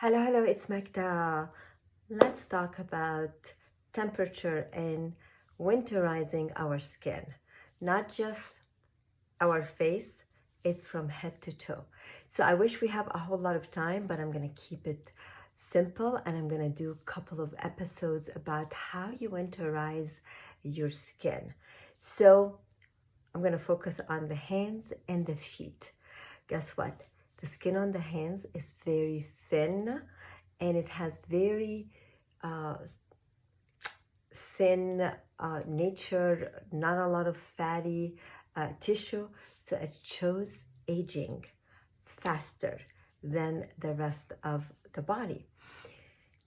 Hello, it's Magda. Let's talk about temperature and winterizing our skin. Not just our face, it's from head to toe. So I wish we have a whole lot of time, but I'm going to keep it simple and I'm going to do a couple of episodes about how you winterize your skin. So I'm going to focus on the hands and the feet. Guess what? The skin on the hands is very thin and it has very uh, thin nature, not a lot of fatty tissue, so it shows aging faster than the rest of the body.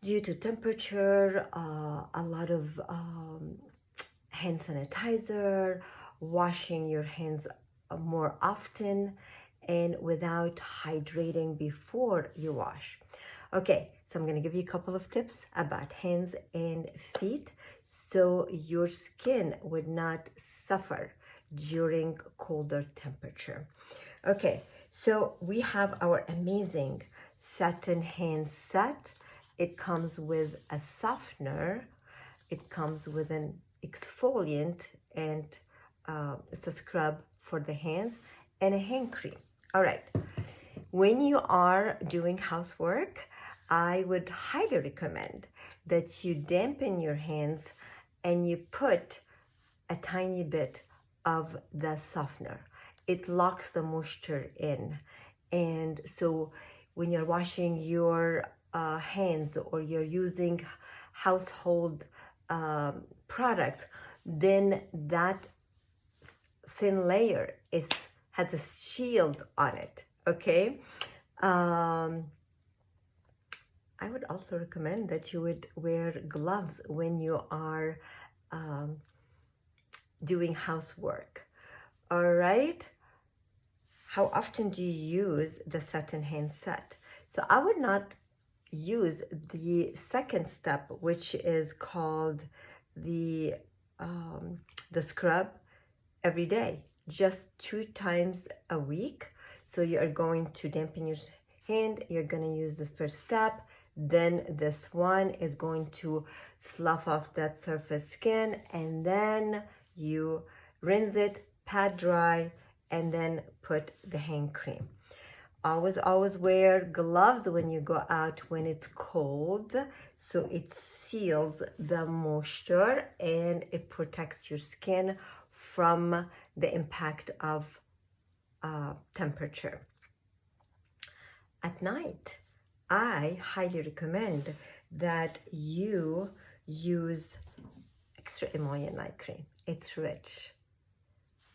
Due to temperature, a lot of hand sanitizer, washing your hands more often, and without hydrating before you wash. Okay, so I'm going to give you a couple of tips about hands and feet so your skin would not suffer during colder temperature. Okay, so we have our amazing satin hand set. It comes with a softener, it comes with an exfoliant, and it's a scrub for the hands and a hand cream. All right, when you are doing housework, I would highly recommend that you dampen your hands and you put a tiny bit of the softener. It locks the moisture in. And so when you're washing your hands or you're using household products, then that thin layer has a shield on it, okay? I would also recommend that you would wear gloves when you are doing housework. All right? How often do you use the satin hand set? So I would not use the second step, which is called the scrub every day, just 2 times a week. So you are going to dampen your hand, you're going to use the first step, then this one is going to slough off that surface skin, and then you rinse it, pat dry, and then put the hand cream. Always wear gloves when you go out when it's cold, so it seals the moisture and it protects your skin from the impact of temperature. At night, I highly recommend that you use extra emollient night cream. It's rich.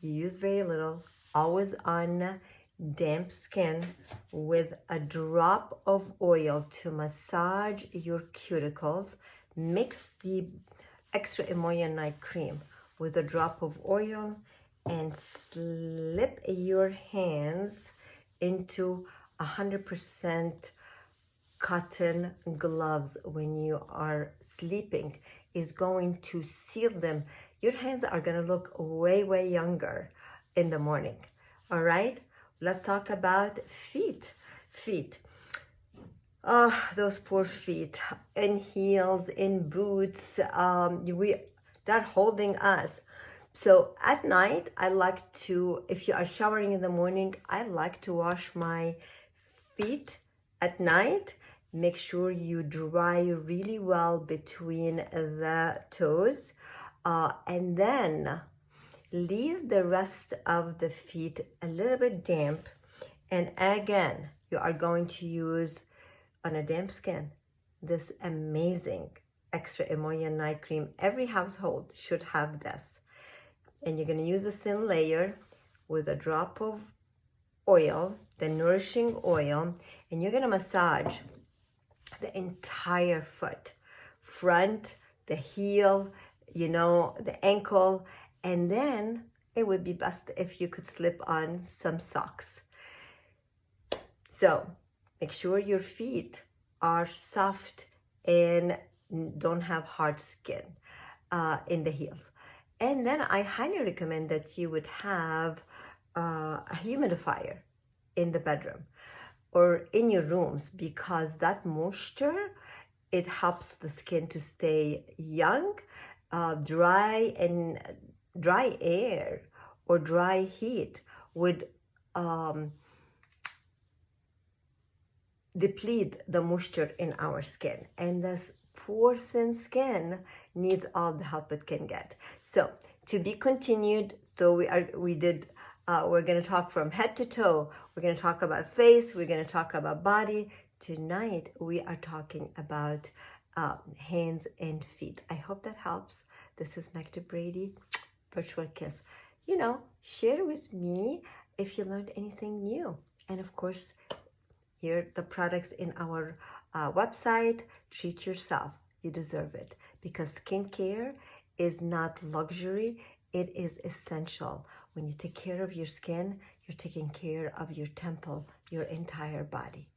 You use very little, always on damp skin with a drop of oil to massage your cuticles. Mix the extra emollient night cream with a drop of oil and slip your hands into 100% cotton gloves when you are sleeping. Is going to seal them. Your hands are going to look way younger in the morning. All right, let's talk about feet. Oh, those poor feet in heels, in boots, they're holding us. So at night, I like to, if you are showering in the morning, I like to wash my feet at night. Make sure you dry really well between the toes, and then leave the rest of the feet a little bit damp. And again, you are going to use on a damp skin this amazing extra emollient night cream. Every household should have this. And you're going to use a thin layer with a drop of oil, the nourishing oil, and you're going to massage the entire foot, front, the heel, the ankle, and then it would be best if you could slip on some socks. So make sure your feet are soft and don't have hard skin in the heels. And then I highly recommend that you would have a humidifier in the bedroom. or in your rooms, because that moisture, it helps the skin to stay young. Dry air or dry heat would deplete the moisture in our skin, and this poor thin skin needs all the help it can get. So to be continued. So we're going to talk from head to toe. We're going to talk about face, we're going to talk about body. Tonight we are talking about hands and feet. I hope that helps. This is Magda Brady, virtual kiss. Share with me if you learned anything new, and of course, here are the products in our website. Treat yourself. You deserve it, because skincare is not luxury. It is essential. When you take care of your skin, you're taking care of your temple, your entire body.